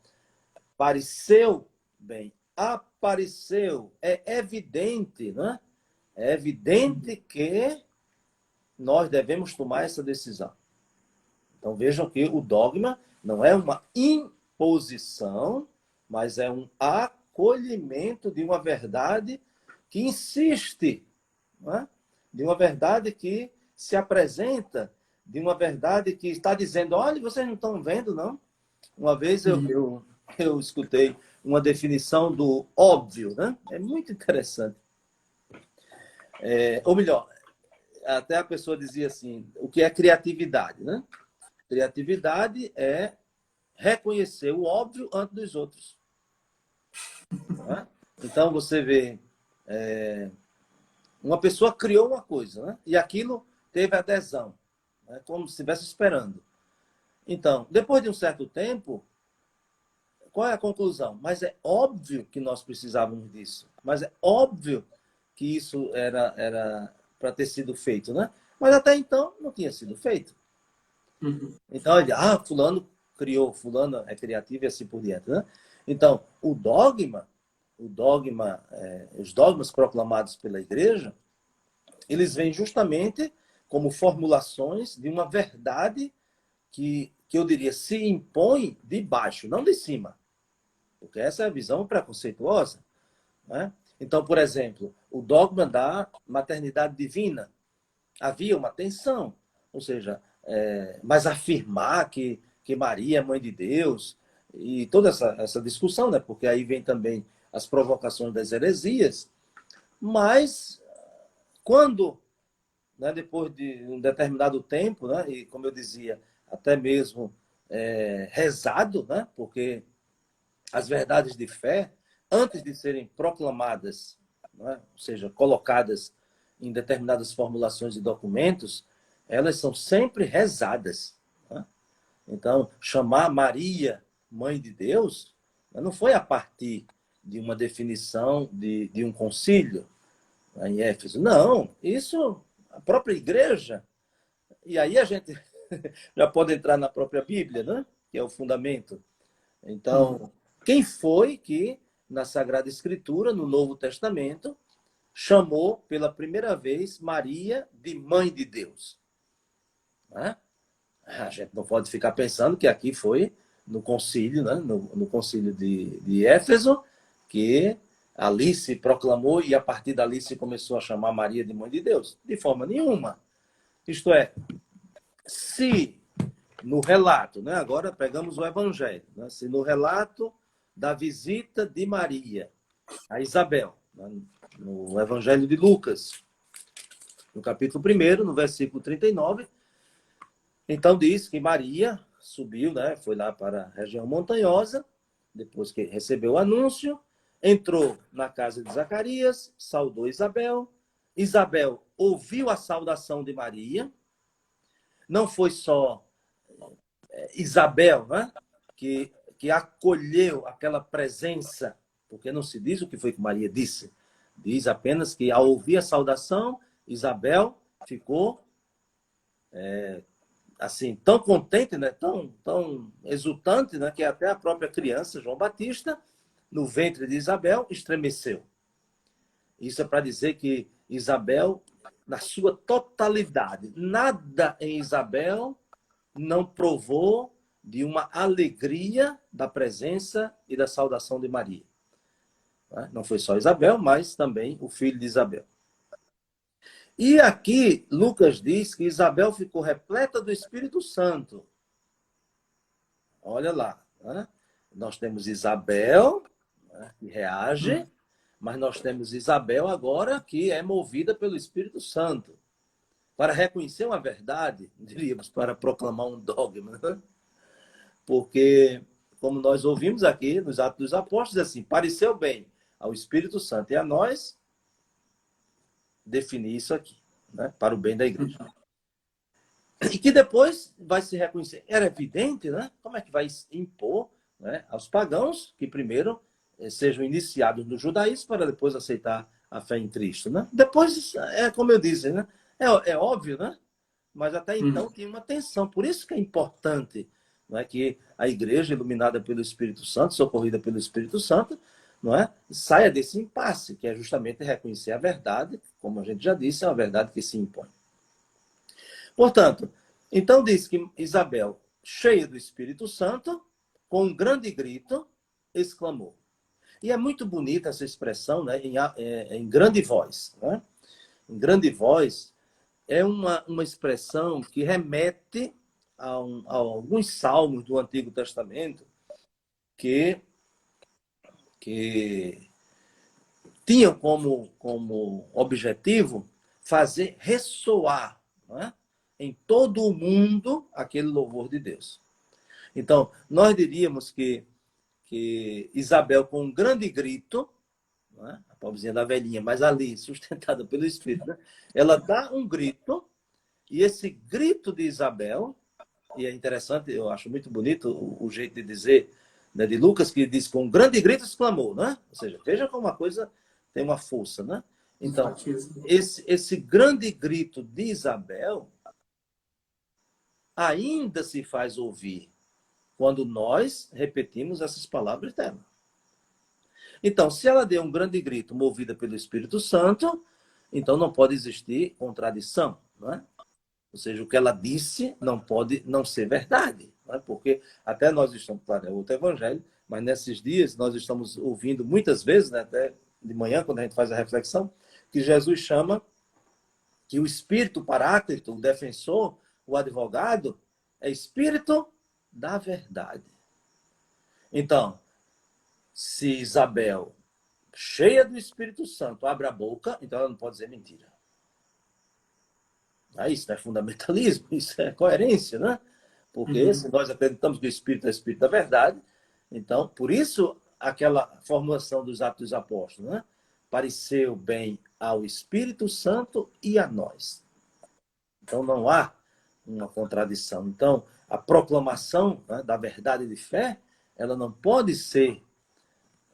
pareceu bem, apareceu, é evidente, né? É evidente que nós devemos tomar essa decisão. Então vejam que o dogma não é uma imposição, mas é um acolhimento de uma verdade que insiste, não é? De uma verdade que se apresenta, de uma verdade que está dizendo, olha, vocês não estão vendo, não? Uma vez eu escutei uma definição do óbvio, né? É muito interessante. Ou melhor, até a pessoa dizia assim, o que é criatividade, né? Criatividade é reconhecer o óbvio antes dos outros. Né? Então, você vê, uma pessoa criou uma coisa, né? E aquilo teve adesão, né? Como se estivesse esperando. Então, depois de um certo tempo, qual é a conclusão? Mas é óbvio que nós precisávamos disso. Mas é óbvio que isso era para ter sido feito, né? Mas até então não tinha sido feito. Uhum. Então, ele, fulano criou, fulano é criativo e assim por diante, né? Então, os dogmas proclamados pela igreja, eles vêm justamente como formulações de uma verdade que eu diria se impõe de baixo, não de cima. Porque essa é a visão preconceituosa, né? Então, por exemplo, o dogma da maternidade divina. Havia uma tensão, ou seja, mas afirmar que Maria é mãe de Deus, e toda essa discussão, né? Porque aí vem também as provocações das heresias, mas quando, né, depois de um determinado tempo, né, e como eu dizia, até mesmo rezado, né, porque as verdades de fé, antes de serem proclamadas, né, ou seja, colocadas em determinadas formulações e documentos, elas são sempre rezadas. Né? Então, chamar Maria mãe de Deus não foi a partir de uma definição de um concílio, né, em Éfeso. Não, isso a própria igreja. E aí a gente já pode entrar na própria Bíblia, né? Que é o fundamento. Então, quem foi que, na Sagrada Escritura, no Novo Testamento, chamou pela primeira vez Maria de mãe de Deus? Né? A gente não pode ficar pensando que aqui foi no concílio, né? no concílio de Éfeso, que ali se proclamou e a partir dali se começou a chamar Maria de mãe de Deus. De forma nenhuma. Isto é, se no relato, né? Agora pegamos o Evangelho, né? Se no relato da visita de Maria a Isabel, né? No Evangelho de Lucas, no capítulo 1, no versículo 39, então diz que Maria subiu, né? Foi lá para a região montanhosa, depois que recebeu o anúncio, entrou na casa de Zacarias, saudou Isabel. Isabel ouviu a saudação de Maria. Não foi só Isabel, né? que acolheu aquela presença, porque não se diz o que foi que Maria disse. Diz apenas que, ao ouvir a saudação, Isabel ficou assim, tão contente, né? tão exultante, né? Que até a própria criança, João Batista, no ventre de Isabel, estremeceu. Isso é para dizer que Isabel, na sua totalidade, nada em Isabel não provou de uma alegria da presença e da saudação de Maria. Não foi só Isabel, mas também o filho de Isabel. E aqui, Lucas diz que Isabel ficou repleta do Espírito Santo. Olha lá. Né? Nós temos Isabel, né, que reage, mas nós temos Isabel agora que é movida pelo Espírito Santo. Para reconhecer uma verdade, diríamos, para proclamar um dogma. Né? Porque, como nós ouvimos aqui nos Atos dos Apóstolos, assim, pareceu bem ao Espírito Santo e a nós definir isso aqui, né, para o bem da igreja. E que depois vai se reconhecer. Era evidente, né? Como é que vai impor, né, aos pagãos que primeiro sejam iniciados no judaísmo para depois aceitar a fé em Cristo, né? Depois, como eu disse, né? É óbvio, né? Mas até então tinha uma tensão. Por isso que é importante, não é, que a igreja, iluminada pelo Espírito Santo, socorrida pelo Espírito Santo, não é, saia desse impasse, que é justamente reconhecer a verdade, como a gente já disse, é uma verdade que se impõe. Portanto, então diz que Isabel, cheia do Espírito Santo, com um grande grito, exclamou. E é muito bonita essa expressão, né, em grande voz. Né? Em grande voz é uma expressão que remete a alguns salmos do Antigo Testamento que tinham como objetivo fazer ressoar, não é, em todo o mundo aquele louvor de Deus. Então, nós diríamos que Isabel, com um grande grito, não é, a pobrezinha da velhinha, mas ali, sustentada pelo Espírito, né, ela dá um grito, e esse grito de Isabel, e é interessante, eu acho muito bonito o jeito de dizer, né, de Lucas, que diz com um grande grito exclamou, né? Ou seja, veja como uma coisa tem uma força, né? Então, esse grande grito de Isabel ainda se faz ouvir quando nós repetimos essas palavras dela. Então, se ela deu um grande grito movida pelo Espírito Santo, então não pode existir contradição, não é? Ou seja, o que ela disse não pode não ser verdade. Não é? Porque até nós estamos, claro, é outro evangelho, mas nesses dias nós estamos ouvindo muitas vezes, né, até de manhã, quando a gente faz a reflexão, que Jesus chama que o Espírito Paráclito, o defensor, o advogado, é Espírito da verdade. Então, se Isabel, cheia do Espírito Santo, abre a boca, então ela não pode dizer mentira. Isso não é fundamentalismo, isso é coerência, né? Porque se nós acreditamos que o Espírito é o Espírito da verdade, então, por isso, aquela formulação dos Atos dos Apóstolos, né? Pareceu bem ao Espírito Santo e a nós. Então, não há uma contradição. Então, a proclamação, né, da verdade de fé, ela não pode ser,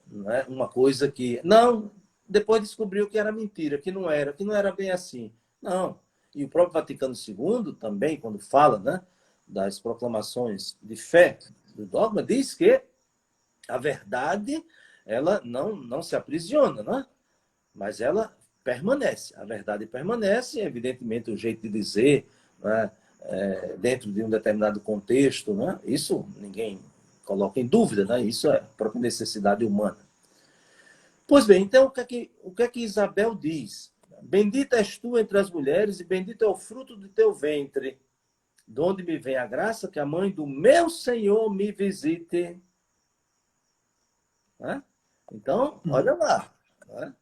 né, uma coisa que... Não, depois descobriu que era mentira, que não era bem assim. Não. E o próprio Vaticano II também, quando fala, né, das proclamações de fé do dogma, diz que a verdade, ela não se aprisiona, né? Mas ela permanece. A verdade permanece, evidentemente, o jeito de dizer, né, dentro de um determinado contexto, né? Isso ninguém coloca em dúvida, né? Isso é a própria necessidade humana. Pois bem, então o que é que Isabel diz? Bendita és tu entre as mulheres e bendito é o fruto do teu ventre, de onde me vem a graça que a mãe do meu Senhor me visite. Né? Então, olha lá. Né?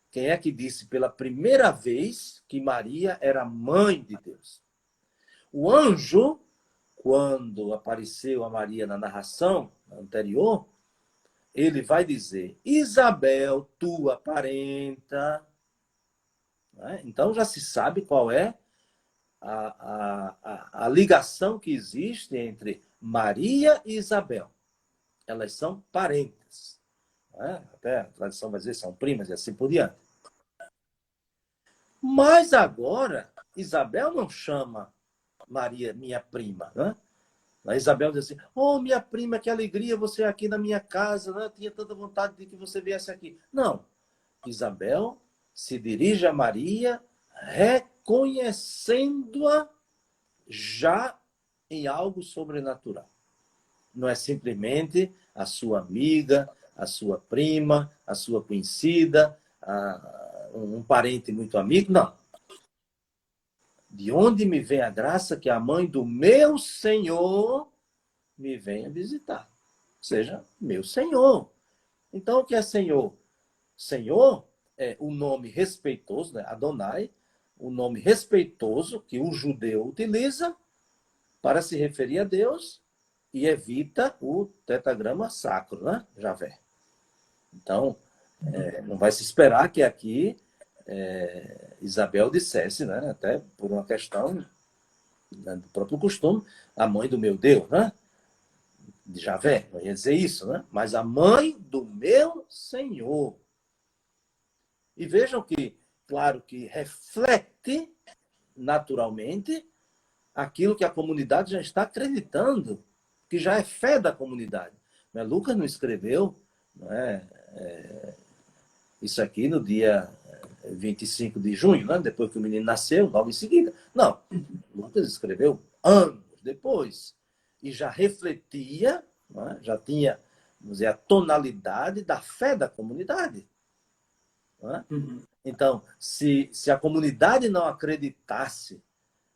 Quem é que disse pela primeira vez que Maria era mãe de Deus? O anjo, quando apareceu a Maria na narração anterior, ele vai dizer: Isabel, tua parenta. Né? Então já se sabe qual é a ligação que existe entre Maria e Isabel. Elas são parentes. Né? Até a tradição vai dizer são primas e assim por diante. Mas agora, Isabel não chama Maria minha prima. Né? A Isabel diz assim: oh, minha prima, que alegria você aqui na minha casa. Né? Eu tinha tanta vontade de que você viesse aqui. Não. Isabel se dirige a Maria reconhecendo-a já em algo sobrenatural. Não é simplesmente a sua amiga, a sua prima, a sua conhecida, um parente muito amigo. Não. De onde me vem a graça que a mãe do meu Senhor me venha visitar? Ou seja, meu Senhor. Então, o que é Senhor? Senhor é o nome respeitoso, né? Adonai, o nome respeitoso que o judeu utiliza para se referir a Deus e evita o tetragrama sacro, né? Javé. Então, não vai se esperar que aqui Isabel dissesse, né? Até por uma questão, né, do próprio costume, a mãe do meu Deus, né? De Javé, não ia dizer isso, né? Mas a mãe do meu Senhor. E vejam que, claro que reflete naturalmente aquilo que a comunidade já está acreditando, que já é fé da comunidade. Lucas não escreveu, não é, isso aqui no dia 25 de junho, né? Depois que o menino nasceu, logo em seguida. Não, Lucas escreveu anos depois e já refletia, não é? Já tinha, vamos dizer, a tonalidade da fé da comunidade. Não é? Então, se a comunidade não acreditasse,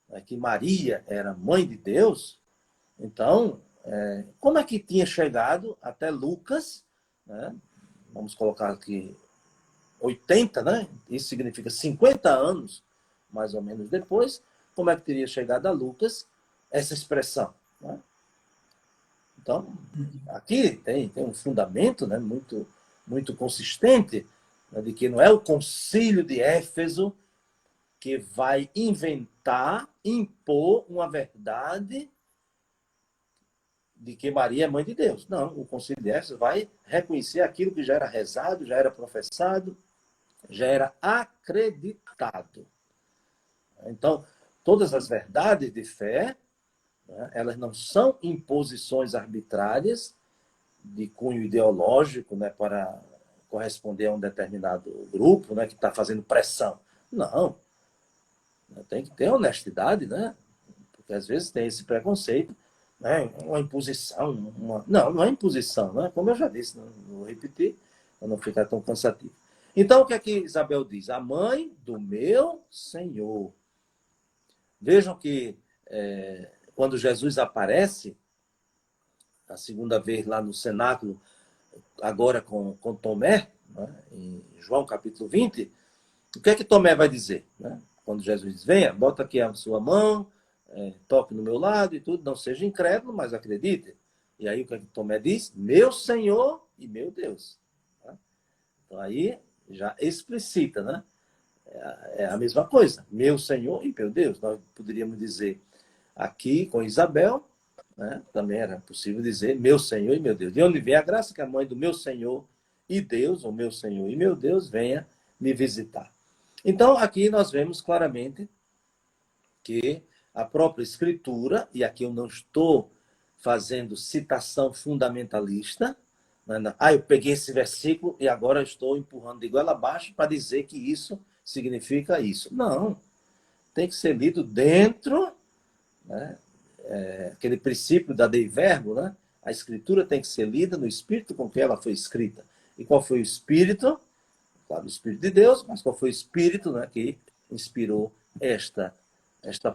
né, que Maria era mãe de Deus, então, como é que tinha chegado até Lucas, né? Vamos colocar aqui 80, né? Isso significa 50 anos, mais ou menos depois, como é que teria chegado a Lucas essa expressão? Né? Então, aqui tem um fundamento, né, muito, muito consistente, né, de que não é o concílio de Éfeso que vai inventar, impor uma verdade de que Maria é mãe de Deus. Não, o concílio de Éfeso vai reconhecer aquilo que já era rezado, já era professado, já era acreditado. Então, todas as verdades de fé, né, elas não são imposições arbitrárias de cunho ideológico, né, para corresponder a um determinado grupo, né, que está fazendo pressão. Não. Tem que ter honestidade, né? Porque às vezes tem esse preconceito, né? Uma imposição. Não é imposição, né? Como eu já disse, não vou repetir, para não ficar tão cansativo. Então, o que é que Isabel diz? A mãe do meu Senhor. Vejam que quando Jesus aparece, a segunda vez lá no cenáculo, agora com Tomé, né, em João capítulo 20, o que é que Tomé vai dizer? Né? Quando Jesus diz, venha, bota aqui a sua mão, toque no meu lado e tudo, não seja incrédulo, mas acredite. E aí o que é que Tomé diz? Meu Senhor e meu Deus. Tá? Então aí já explicita, né? É a mesma coisa, meu Senhor e meu Deus. Nós poderíamos dizer aqui com Isabel, né? Também era possível dizer meu Senhor e meu Deus. De onde vem a graça que a mãe do meu Senhor e Deus, ou meu Senhor e meu Deus, venha me visitar. Então, aqui nós vemos claramente que a própria Escritura, e aqui eu não estou fazendo citação fundamentalista, né? Eu peguei esse versículo e agora estou empurrando de goela abaixo para dizer que isso significa isso. Não, tem que ser lido dentro, né? Aquele princípio da Dei Verbo, né? A Escritura tem que ser lida no espírito com que ela foi escrita. E qual foi o espírito? Claro, o Espírito de Deus, mas qual foi o Espírito, né, que inspirou esta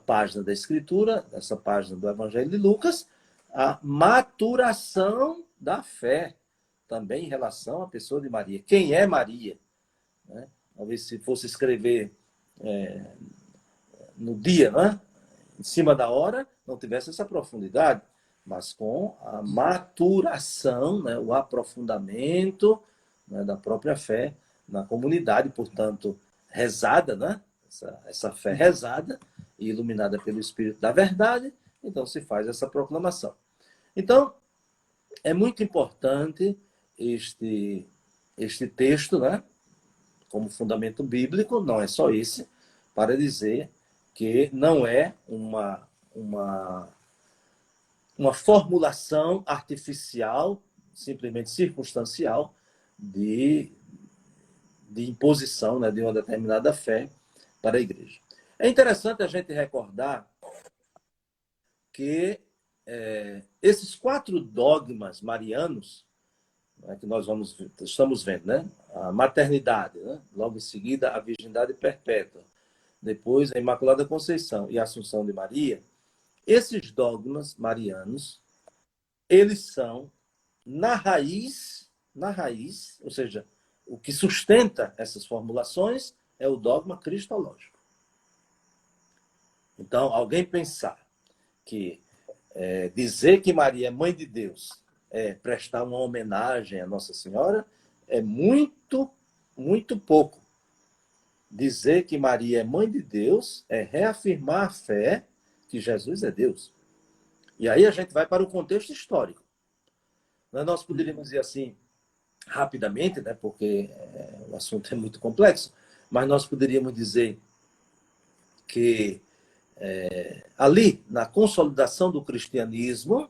página da Escritura, essa página do Evangelho de Lucas, a maturação da fé, também em relação à pessoa de Maria. Quem é Maria? Né? Talvez se fosse escrever no dia, né, em cima da hora, não tivesse essa profundidade, mas com a maturação, né, o aprofundamento, né, da própria fé na comunidade, portanto, rezada, né, essa fé rezada e iluminada pelo Espírito da verdade, então se faz essa proclamação. Então, é muito importante este texto, né, como fundamento bíblico, não é só esse, para dizer que não é uma formulação artificial, simplesmente circunstancial, de imposição, né, de uma determinada fé para a igreja. É interessante a gente recordar que esses 4 dogmas marianos, né, que nós estamos vendo, né? A maternidade, né? Logo em seguida a virgindade perpétua, depois a Imaculada Conceição e a Assunção de Maria, esses dogmas marianos, eles são na raiz, ou seja, o que sustenta essas formulações é o dogma cristológico. Então, alguém pensar que dizer que Maria é mãe de Deus é prestar uma homenagem à Nossa Senhora é muito, muito pouco. Dizer que Maria é mãe de Deus é reafirmar a fé que Jesus é Deus. E aí a gente vai para o contexto histórico. Nós poderíamos dizer assim, rapidamente, né, porque o assunto é muito complexo, mas nós poderíamos dizer que ali, na consolidação do cristianismo,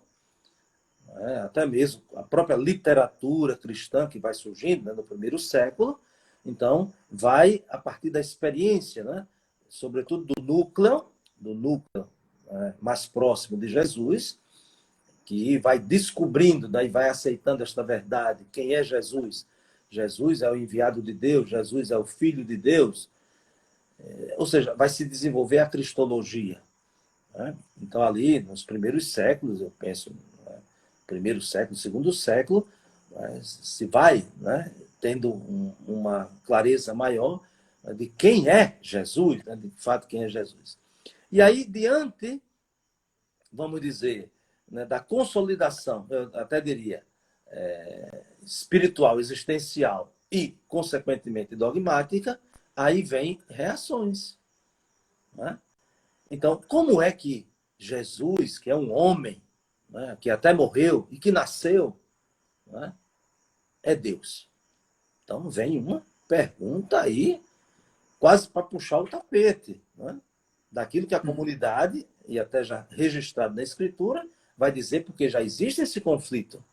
até mesmo a própria literatura cristã que vai surgindo, né, no primeiro século, então vai a partir da experiência, né, sobretudo do núcleo mais próximo de Jesus, que vai descobrindo, daí vai aceitando esta verdade. Quem é Jesus? Jesus é o enviado de Deus, Jesus é o Filho de Deus. Ou seja, vai se desenvolver a cristologia. Né? Então, ali, nos primeiros séculos, eu penso, primeiro século, segundo século, se vai, né, tendo uma clareza maior de quem é Jesus, né, de fato, quem é Jesus. E aí, diante, vamos dizer, né, da consolidação, eu até diria, espiritual, existencial e, consequentemente, dogmática, aí vem reações. Né? Então, como é que Jesus, que é um homem, né, que até morreu e que nasceu, né, é Deus? Então, vem uma pergunta aí, quase para puxar o tapete, né, daquilo que a comunidade, e até já registrado na Escritura, vai dizer, porque já existe esse conflito.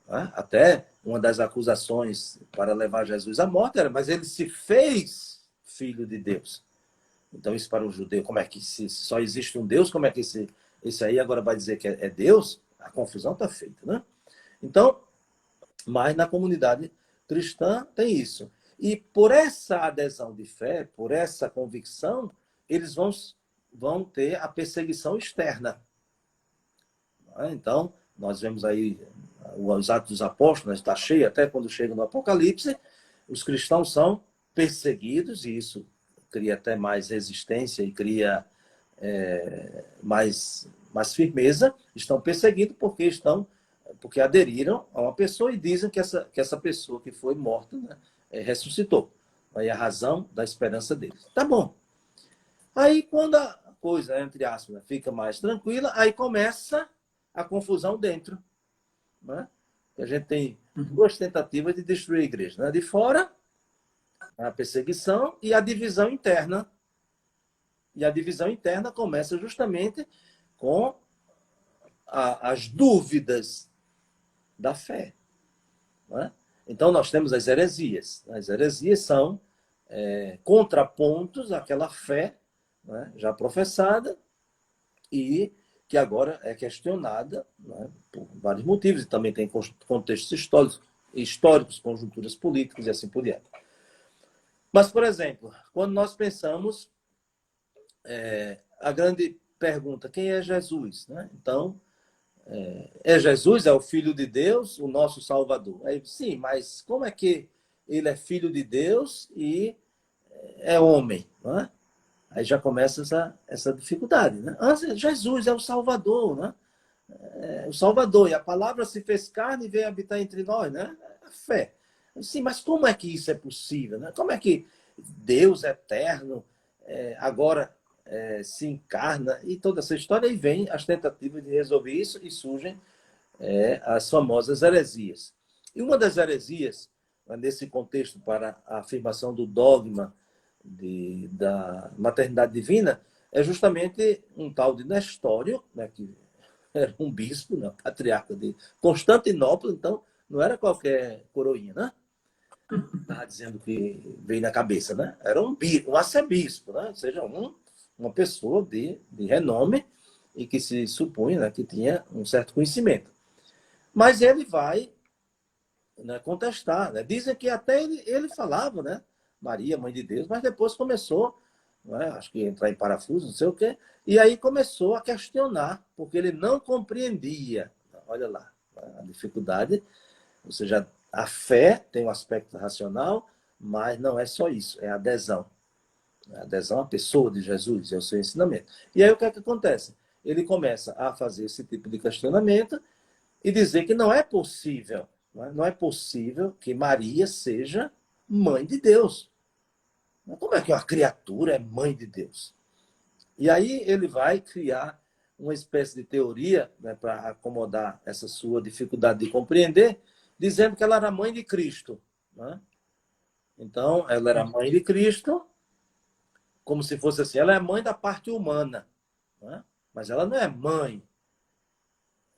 Né? Até uma das acusações para levar Jesus à morte era, mas ele se fez filho de Deus. Então, isso para um judeu, como é que se só existe um Deus, como é que esse aí agora vai dizer que é Deus? A confusão está feita, né? Então, mas na comunidade cristã tem isso. E por essa adesão de fé, por essa convicção, eles vão ter a perseguição externa. Então, Nós vemos aí os Atos dos Apóstolos, está cheio, até quando chega no Apocalipse, os cristãos são perseguidos, e isso cria até mais resistência e cria mais firmeza. Estão perseguidos porque aderiram a uma pessoa e dizem que essa pessoa que foi morta, né, ressuscitou. Aí a razão da esperança deles. Tá bom. Aí quando a coisa, entre aspas, fica mais tranquila, aí começa a confusão dentro. Né? A gente tem duas tentativas de destruir a igreja. Né? De fora, a perseguição e a divisão interna. E a divisão interna começa justamente com as dúvidas da fé. Né? Então, nós temos as heresias. As heresias são contrapontos àquela fé, né, já professada e que agora é questionada, né, por vários motivos, e também tem contextos históricos, conjunturas políticas e assim por diante. Mas, por exemplo, quando nós pensamos a grande pergunta, quem é Jesus? Né? Então, Jesus é o Filho de Deus, o nosso Salvador. Aí, sim, mas como é que ele é Filho de Deus e é homem? Não é? Aí já começa essa dificuldade. Né? Jesus é o Salvador, né? O Salvador, e a palavra se fez carne e veio habitar entre nós, né? A fé. Sim, mas como é que isso é possível? Né? Como é que Deus eterno agora se encarna? E toda essa história, aí vem as tentativas de resolver isso e surgem as famosas heresias. E uma das heresias, nesse contexto para a afirmação do dogma da maternidade divina, é justamente um tal de Nestório, né, que era um bispo, né, patriarca de Constantinopla, então não era qualquer coroinha, né? Estava dizendo que veio na cabeça, né? Era um arcebispo, né? Ou seja, uma pessoa de renome e que se supunha, né, que tinha um certo conhecimento. Mas ele vai, né, contestar. Né? Dizem que até ele falava, né? Maria, mãe de Deus, mas depois começou, né, acho que entrar em parafuso, não sei o quê, e aí começou a questionar, porque ele não compreendia. Olha lá, a dificuldade, ou seja, a fé tem um aspecto racional, mas não é só isso, é a adesão. A adesão à pessoa de Jesus, ao seu ensinamento. E aí o que é que acontece? Ele começa a fazer esse tipo de questionamento e dizer que não é possível, não é possível que Maria seja mãe de Deus. Como é que uma criatura é mãe de Deus? E aí ele vai criar uma espécie de teoria, né, para acomodar essa sua dificuldade de compreender, dizendo que ela era mãe de Cristo. Né? Então, ela era mãe de Cristo, como se fosse assim, ela é mãe da parte humana, né? Mas ela não é mãe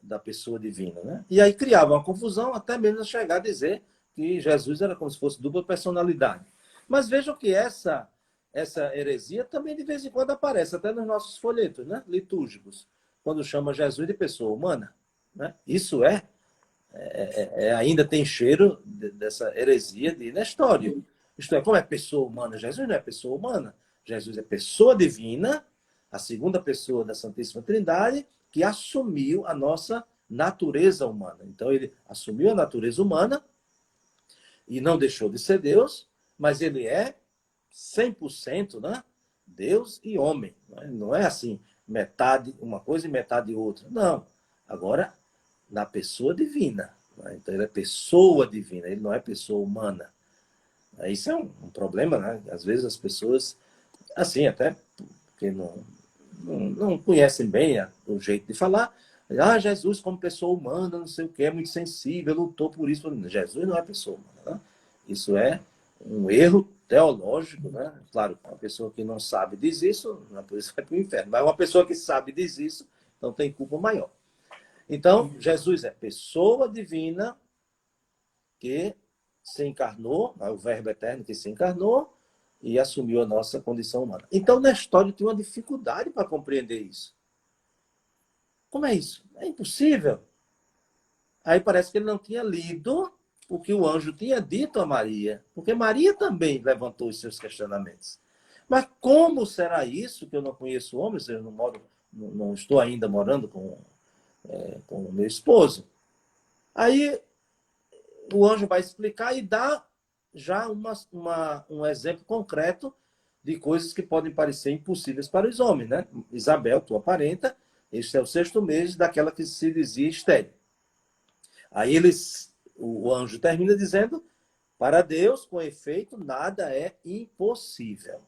da pessoa divina. Né? E aí criava uma confusão, até mesmo chegar a dizer que Jesus era como se fosse dupla personalidade. Mas vejam que essa heresia também de vez em quando aparece, até nos nossos folhetos, né, litúrgicos, quando chama Jesus de pessoa humana. Né? Isso ainda tem cheiro dessa heresia de Nestório. Isto é, como é pessoa humana? Jesus não é pessoa humana. Jesus é pessoa divina, a segunda pessoa da Santíssima Trindade, que assumiu a nossa natureza humana. Então, ele assumiu a natureza humana e não deixou de ser Deus, mas ele é 100%, né? Deus e homem. Não é assim, metade uma coisa e metade outra. Não. Agora, na pessoa divina. Né? Então, ele é pessoa divina, ele não é pessoa humana. Isso é um problema, né? Às vezes as pessoas, assim, até porque não conhecem bem o jeito de falar. Jesus como pessoa humana, não sei o que, é muito sensível, lutou por isso. Jesus não é pessoa humana. Né? Isso é um erro teológico, né? Claro, uma pessoa que não sabe diz isso, não é por isso que vai para o inferno. Mas uma pessoa que sabe diz isso, então tem culpa maior. Então, Jesus é pessoa divina que se encarnou, é o Verbo eterno que se encarnou e assumiu a nossa condição humana. Então, Nestório tinha uma dificuldade para compreender isso. Como é isso? É impossível. Aí parece que ele não tinha lido o que o anjo tinha dito a Maria, porque Maria também levantou os seus questionamentos. Mas como será isso que eu não conheço o homem, ou seja, não estou ainda morando com o meu esposo. Aí o anjo vai explicar e dá já um exemplo concreto de coisas que podem parecer impossíveis para os homens, né? Isabel, tua parenta, este é o 6º mês daquela que se dizia estéril. Aí o anjo termina dizendo: para Deus, com efeito, nada é impossível.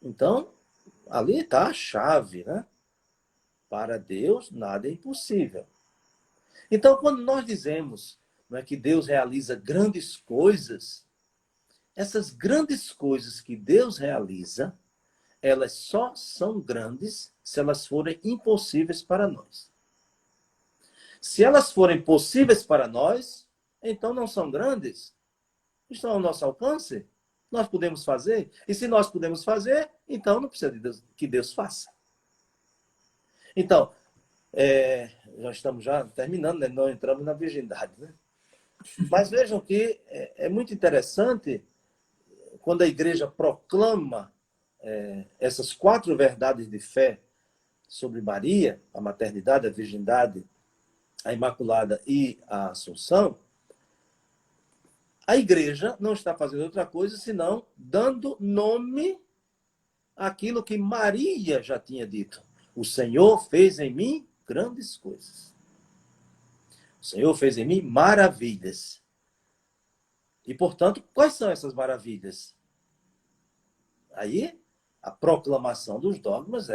Então, ali está a chave, né? Para Deus, nada é impossível. Então, quando nós dizemos, não é, que Deus realiza grandes coisas, essas grandes coisas que Deus realiza, elas só são grandes se elas forem impossíveis para nós. Se elas forem possíveis para nós, então não são grandes. Estão ao nosso alcance. Nós podemos fazer. E se nós podemos fazer, então não precisa de Deus, que Deus faça. Então, já estamos terminando, né? Não entramos na virgindade, né? Mas vejam que é muito interessante quando a igreja proclama essas 4 verdades de fé sobre Maria, a maternidade, a virgindade, a Imaculada e a Assunção. A igreja não está fazendo outra coisa senão dando nome àquilo que Maria já tinha dito. O Senhor fez em mim grandes coisas. O Senhor fez em mim maravilhas. E, portanto, quais são essas maravilhas? Aí, a proclamação dos dogmas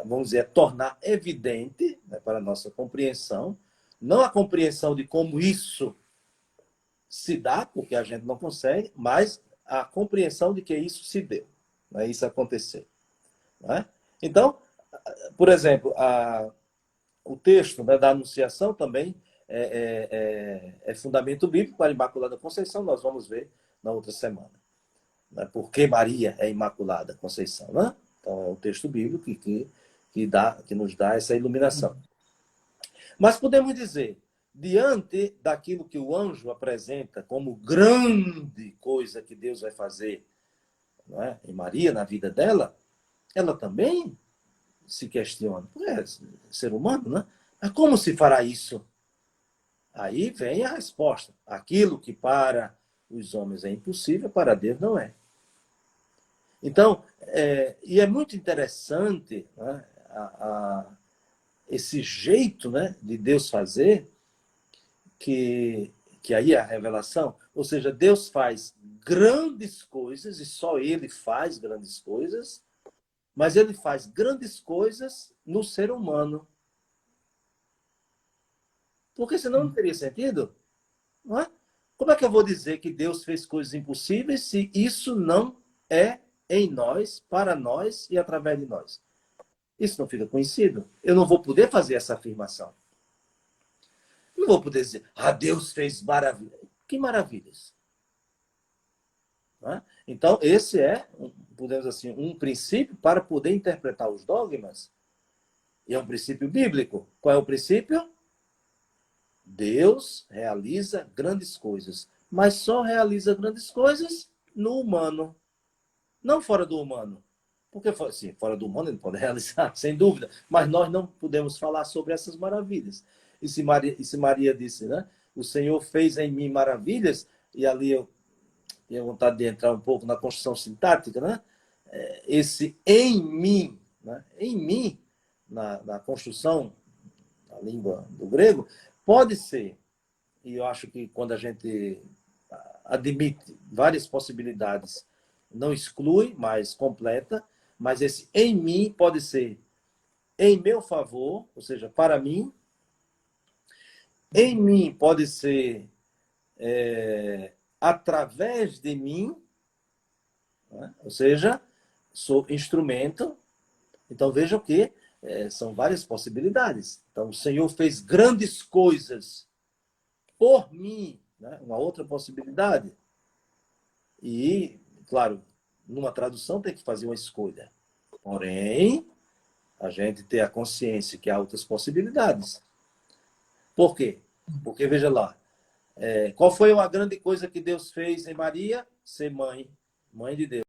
vamos dizer, tornar evidente, né, para a nossa compreensão, não a compreensão de como isso se dá, porque a gente não consegue, mas a compreensão de que isso se deu, né, isso aconteceu. Né? Então, por exemplo, o texto, né, da Anunciação também é fundamento bíblico para a Imaculada Conceição, nós vamos ver na outra semana. Né? Por que Maria é Imaculada Conceição? Né? Então, é o texto bíblico que nos dá essa iluminação. Mas podemos dizer, diante daquilo que o anjo apresenta como grande coisa que Deus vai fazer, não é, em Maria, na vida dela, ela também se questiona. É ser humano, né? Mas como se fará isso? Aí vem a resposta. Aquilo que para os homens é impossível, para Deus não é. Então, e é muito interessante, né, esse jeito, né, de Deus fazer, que aí é a revelação, ou seja, Deus faz grandes coisas, e só Ele faz grandes coisas, mas Ele faz grandes coisas no ser humano. Porque senão não teria sentido. Não é? Como é que eu vou dizer que Deus fez coisas impossíveis se isso não é em nós, para nós e através de nós? Isso não fica conhecido. Eu não vou poder fazer essa afirmação. Não vou poder dizer, Deus fez maravilhas. Que maravilhas? Não é? Então, esse podemos assim, um princípio para poder interpretar os dogmas. E é um princípio bíblico. Qual é o princípio? Deus realiza grandes coisas, mas só realiza grandes coisas no humano, não fora do humano. Porque, sim, fora do humano ele pode realizar, sem dúvida, mas nós não podemos falar sobre essas maravilhas. E se Maria disse, né? O Senhor fez em mim maravilhas, e ali eu tenho vontade de entrar um pouco na construção sintática, né? Esse em mim, né? Em mim, na construção, na língua do grego, pode ser, e eu acho que quando a gente admite várias possibilidades, não exclui, mas completa, mas esse em mim pode ser em meu favor, ou seja, para mim. Em mim pode ser através de mim, né? Ou seja, sou instrumento. Então vejam que são várias possibilidades. Então o Senhor fez grandes coisas por mim, né? Uma outra possibilidade. E, claro, numa tradução tem que fazer uma escolha. Porém, a gente ter a consciência que há outras possibilidades. Por quê? Porque, veja lá, qual foi a grande coisa que Deus fez em Maria? Ser mãe de Deus.